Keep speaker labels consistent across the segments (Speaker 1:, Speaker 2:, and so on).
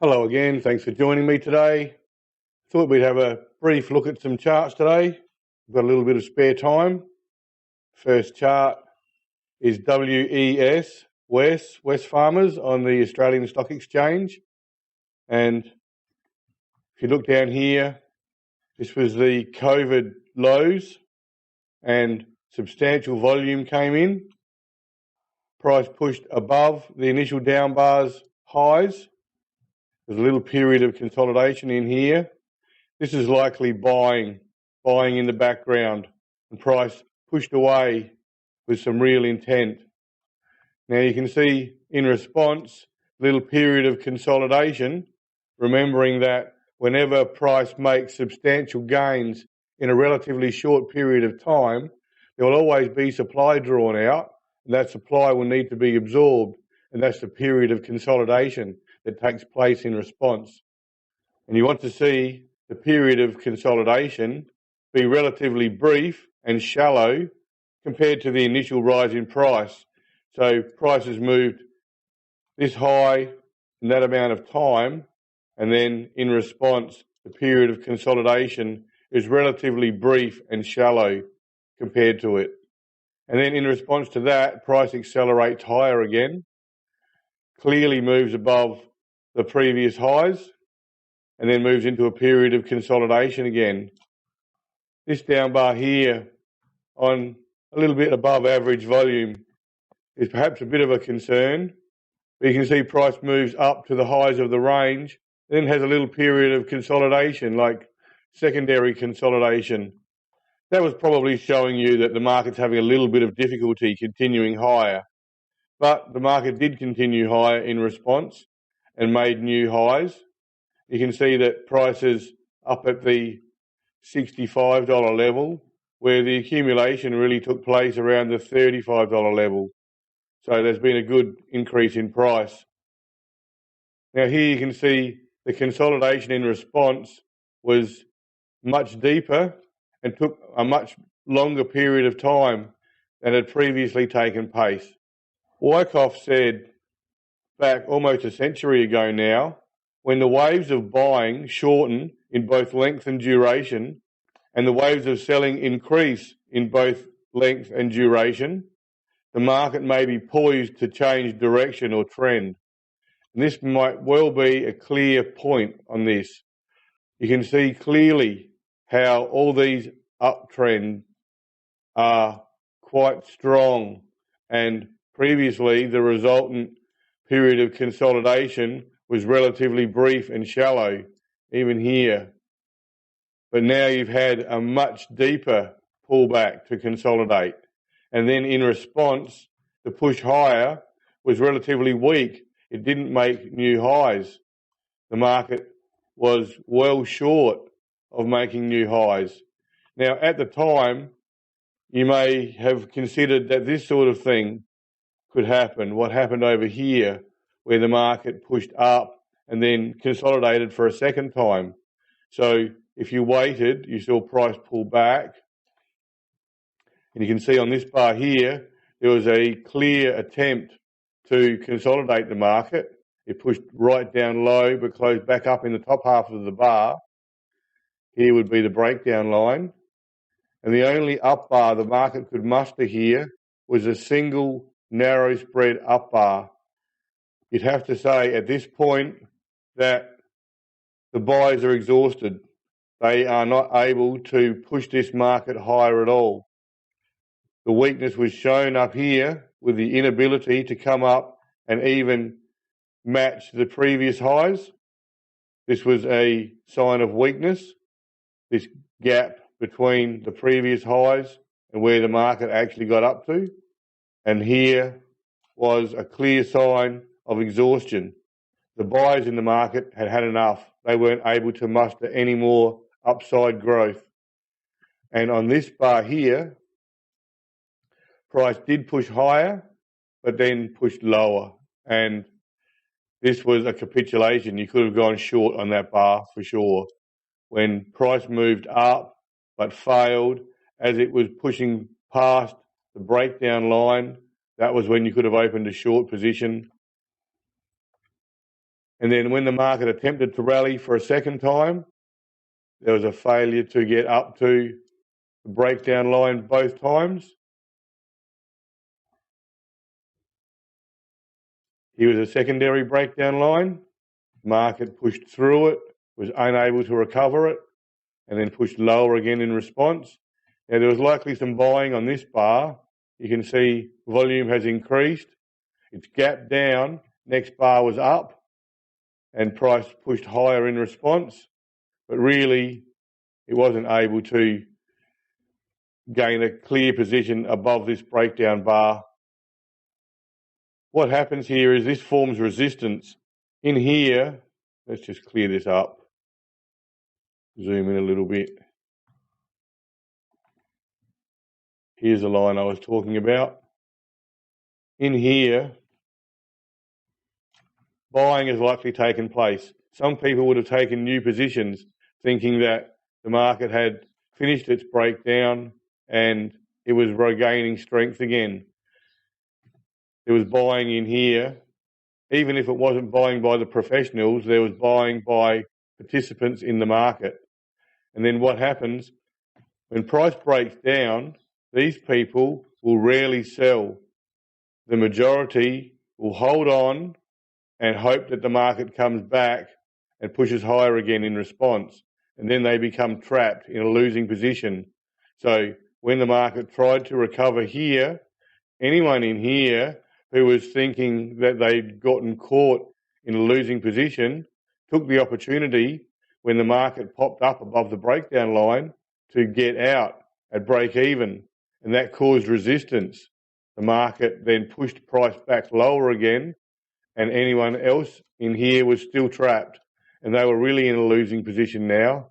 Speaker 1: Hello again, thanks for joining me today. Thought we'd have a brief look at some charts today. We've got a little bit of spare time. First chart is WES, West Farmers on the Australian Stock Exchange. And if you look down here, this was the COVID lows and substantial volume came in. Price pushed above the initial down bars highs. There's a little period of consolidation in here. This is likely buying in the background, and price pushed away with some real intent. Now you can see in response, little period of consolidation, remembering that whenever price makes substantial gains in a relatively short period of time, there will always be supply drawn out, and that supply will need to be absorbed, and that's the period of consolidation that takes place in response. And you want to see the period of consolidation be relatively brief and shallow compared to the initial rise in price. So prices moved this high in that amount of time, and then in response, the period of consolidation is relatively brief and shallow compared to it. And then in response to that, price accelerates higher again, clearly moves above the previous highs, and then moves into a period of consolidation again. This down bar here on a little bit above average volume is perhaps a bit of a concern. But you can see price moves up to the highs of the range, then has a little period of consolidation, like secondary consolidation. That was probably showing you that the market's having a little bit of difficulty continuing higher. But the market did continue higher in response and made new highs. You can see that prices up at the $65 level, where the accumulation really took place around the $35 level. So there's been a good increase in price. Now here you can see the consolidation in response was much deeper and took a much longer period of time than had previously taken place. Wyckoff said back almost a century ago now, when the waves of buying shorten in both length and duration, and the waves of selling increase in both length and duration, the market may be poised to change direction or trend. And this might well be a clear point on this. You can see clearly how all these uptrends are quite strong, and previously the resultant period of consolidation was relatively brief and shallow, even here. But now you've had a much deeper pullback to consolidate. And then in response, the push higher was relatively weak. It didn't make new highs. The market was well short of making new highs. Now, at the time, you may have considered that this sort of thing could happen, what happened over here, where the market pushed up and then consolidated for a second time. So if you waited, you saw price pull back. And you can see on this bar here, there was a clear attempt to consolidate the market. It pushed right down low, but closed back up in the top half of the bar. Here would be the breakdown line. And the only up bar the market could muster here was a single narrow spread up bar. You'd have to say at this point that the buyers are exhausted. They are not able to push this market higher at all. The weakness was shown up here with the inability to come up and even match the previous highs. This was a sign of weakness, this gap between the previous highs and where the market actually got up to. And here was a clear sign of exhaustion. The buyers in the market had had enough. They weren't able to muster any more upside growth. And on this bar here, price did push higher, but then pushed lower. And this was a capitulation. You could have gone short on that bar for sure. When price moved up but failed as it was pushing past the breakdown line, that was when you could have opened a short position. And then when the market attempted to rally for a second time, there was a failure to get up to the breakdown line both times. Here was a secondary breakdown line. Market pushed through it, was unable to recover it, and then pushed lower again in response. Now, there was likely some buying on this bar. You can see volume has increased. It's gapped down. Next bar was up, and price pushed higher in response. But really, it wasn't able to gain a clear position above this breakdown bar. What happens here is this forms resistance. In here, let's just clear this up. Zoom in a little bit. Here's the line I was talking about. In here, buying has likely taken place. Some people would have taken new positions thinking that the market had finished its breakdown and it was regaining strength again. There was buying in here. Even if it wasn't buying by the professionals, there was buying by participants in the market. And then what happens, when price breaks down, these people will rarely sell. The majority will hold on and hope that the market comes back and pushes higher again in response. And then they become trapped in a losing position. So when the market tried to recover here, anyone in here who was thinking that they'd gotten caught in a losing position took the opportunity when the market popped up above the breakdown line to get out at break even, and that caused resistance. The market then pushed price back lower again, and anyone else in here was still trapped, and they were really in a losing position now.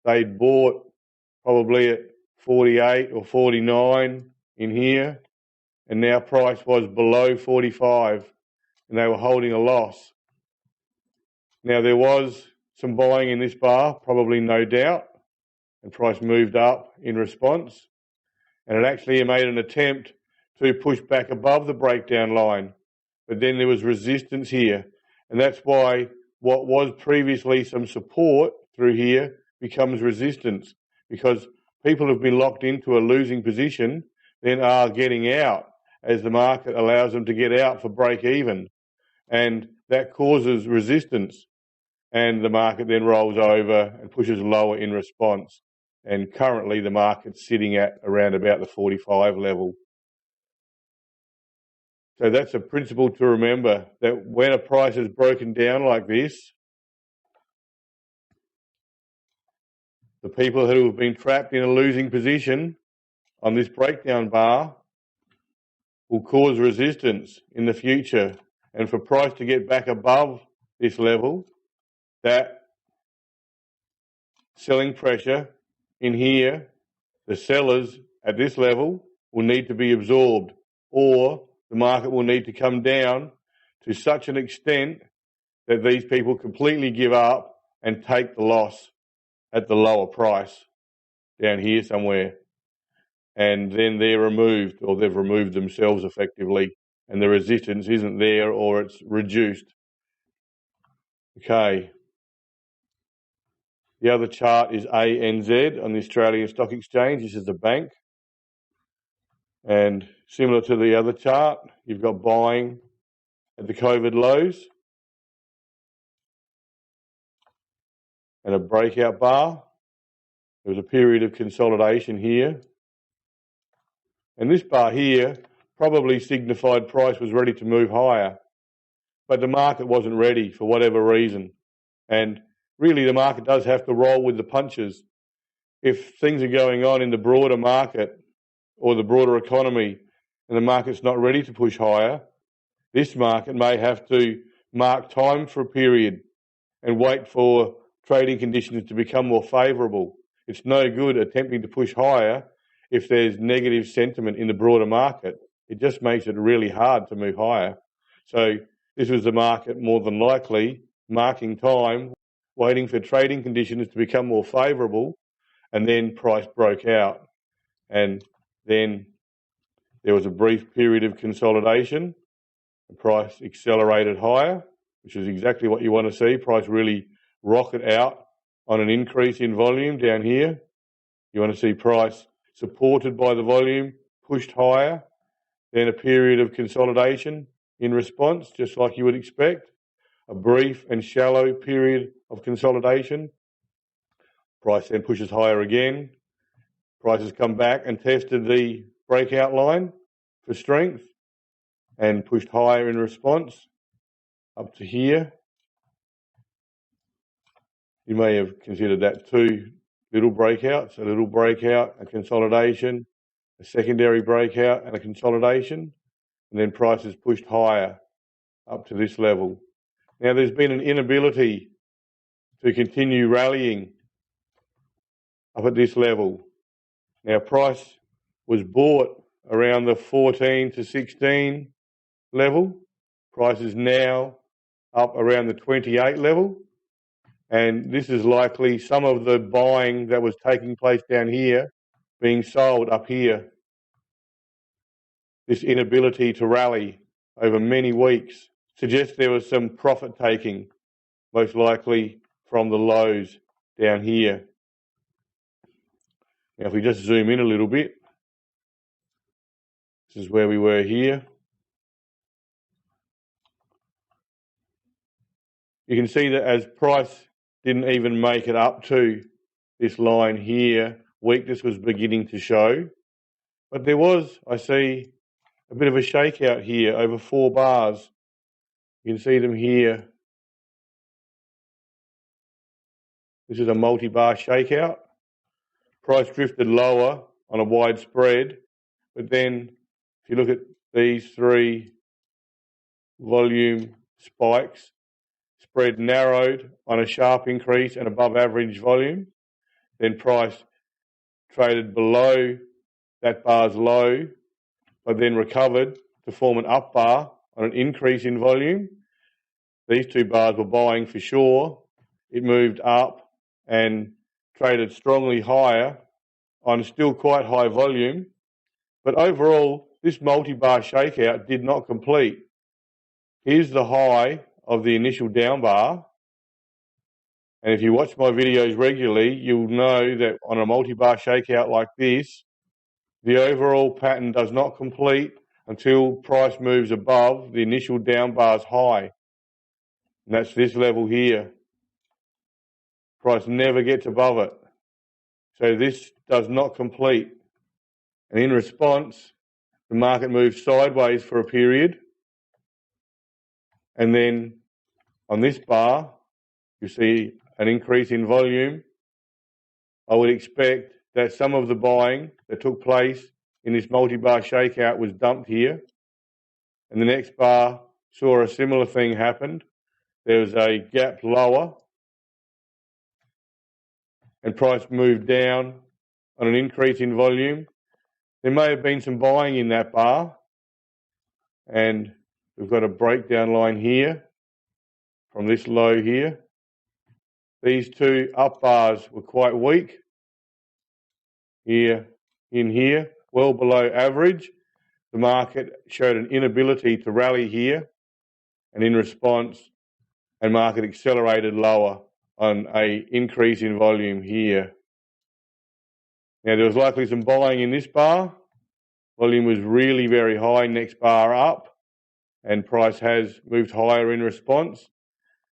Speaker 1: They'd bought probably at 48 or 49 in here, and now price was below 45, and they were holding a loss. Now, there was some buying in this bar, probably no doubt, and price moved up in response. And it actually made an attempt to push back above the breakdown line. But then there was resistance here. And that's why what was previously some support through here becomes resistance, because people have been locked into a losing position, then are getting out as the market allows them to get out for break even. And that causes resistance. And the market then rolls over and pushes lower in response. And currently the market's sitting at around about the 45 level. So that's a principle to remember, that when a price is broken down like this, the people who have been trapped in a losing position on this breakdown bar will cause resistance in the future. And for price to get back above this level, that selling pressure in here, the sellers at this level will need to be absorbed, or the market will need to come down to such an extent that these people completely give up and take the loss at the lower price down here somewhere. And then they're removed, or they've removed themselves effectively, and the resistance isn't there, or it's reduced. Okay. The other chart is ANZ on the Australian Stock Exchange. This is the bank. And similar to the other chart, you've got buying at the COVID lows and a breakout bar. There was a period of consolidation here. And this bar here probably signified price was ready to move higher, but the market wasn't ready for whatever reason. And really, the market does have to roll with the punches. If things are going on in the broader market or the broader economy and the market's not ready to push higher, this market may have to mark time for a period and wait for trading conditions to become more favourable. It's no good attempting to push higher if there's negative sentiment in the broader market. It just makes it really hard to move higher. So this was the market more than likely marking time, waiting for trading conditions to become more favourable, and then price broke out. And then there was a brief period of consolidation. The price accelerated higher. which is exactly what you want to see. Price really rocket out on an increase in volume down here. You want to see price supported by the volume, pushed higher, then a period of consolidation in response, just like you would expect. A brief and shallow period of consolidation. Price then pushes higher again. Price has come back and tested the breakout line for strength and pushed higher in response up to here. You may have considered that two little breakouts, a little breakout, a consolidation, a secondary breakout and a consolidation, and then price has pushed higher up to this level. Now there's been an inability to continue rallying up at this level. Now price was bought around the 14 to 16 level. Price is now up around the 28 level. And this is likely some of the buying that was taking place down here being sold up here. This inability to rally over many weeks suggests there was some profit taking, most likely from the lows down here. Now if we just zoom in a little bit, this is where we were here. You can see that as price didn't even make it up to this line here, weakness was beginning to show. But there was, I see, a bit of a shakeout here over 4 bars. You can see them here. This is a multi-bar shakeout. Price drifted lower on a wide spread, but then if you look at these 3 volume spikes, spread narrowed on a sharp increase and above average volume. Then price traded below that bar's low, but then recovered to form an up bar on an increase in volume. These 2 bars were buying for sure. It moved up and traded strongly higher on still quite high volume. But overall, this multi-bar shakeout did not complete. Here's the high of the initial down bar. And if you watch my videos regularly, you'll know that on a multi-bar shakeout like this, the overall pattern does not complete until price moves above the initial down bar's high. And that's this level here. Price never gets above it. So this does not complete. And in response, the market moves sideways for a period. And then on this bar, you see an increase in volume. I would expect that some of the buying that took place in this multi-bar shakeout was dumped here. And the next bar saw a similar thing happen. There was a gap lower and price moved down on an increase in volume. There may have been some buying in that bar, and we've got a breakdown line here from this low here. These 2 up bars were quite weak. Here, in here, well below average. The market showed an inability to rally here, and in response, the market accelerated lower on an increase in volume here. Now there was likely some buying in this bar. Volume was really very high, next bar up, and price has moved higher in response.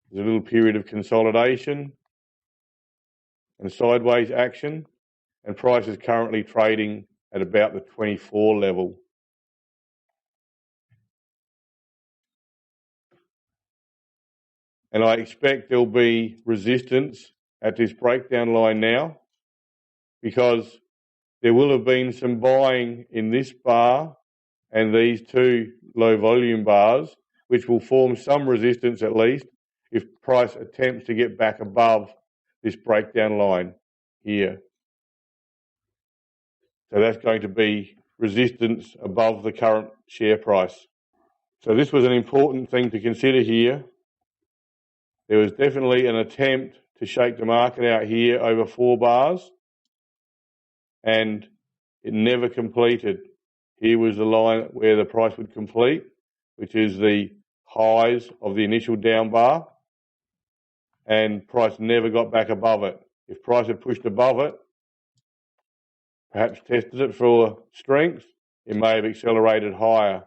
Speaker 1: There's a little period of consolidation and sideways action, and price is currently trading at about the 24 level. And I expect there'll be resistance at this breakdown line now, because there will have been some buying in this bar and these 2 low volume bars, which will form some resistance at least if price attempts to get back above this breakdown line here. So that's going to be resistance above the current share price. So this was an important thing to consider here. There was definitely an attempt to shake the market out here over 4 bars, and it never completed. Here was the line where the price would complete, which is the highs of the initial down bar, and price never got back above it. If price had pushed above it, perhaps tested it for strength, it may have accelerated higher,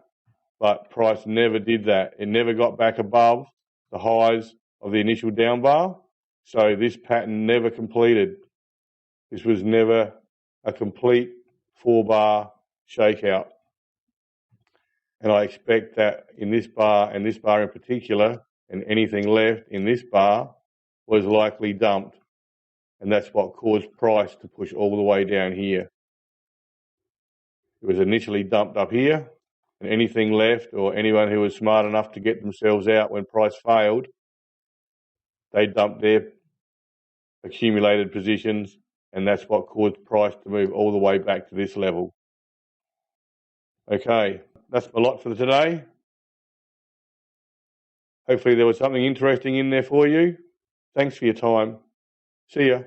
Speaker 1: but price never did that. It never got back above the highs of the initial down bar, so this pattern never completed. This was never a complete 4-bar shakeout. And I expect that in this bar, and this bar in particular, and anything left in this bar was likely dumped. And that's what caused price to push all the way down here. It was initially dumped up here, and anything left, or anyone who was smart enough to get themselves out when price failed, they dumped their accumulated positions, and that's what caused price to move all the way back to this level. Okay, that's my lot for today. Hopefully there was something interesting in there for you. Thanks for your time. See ya.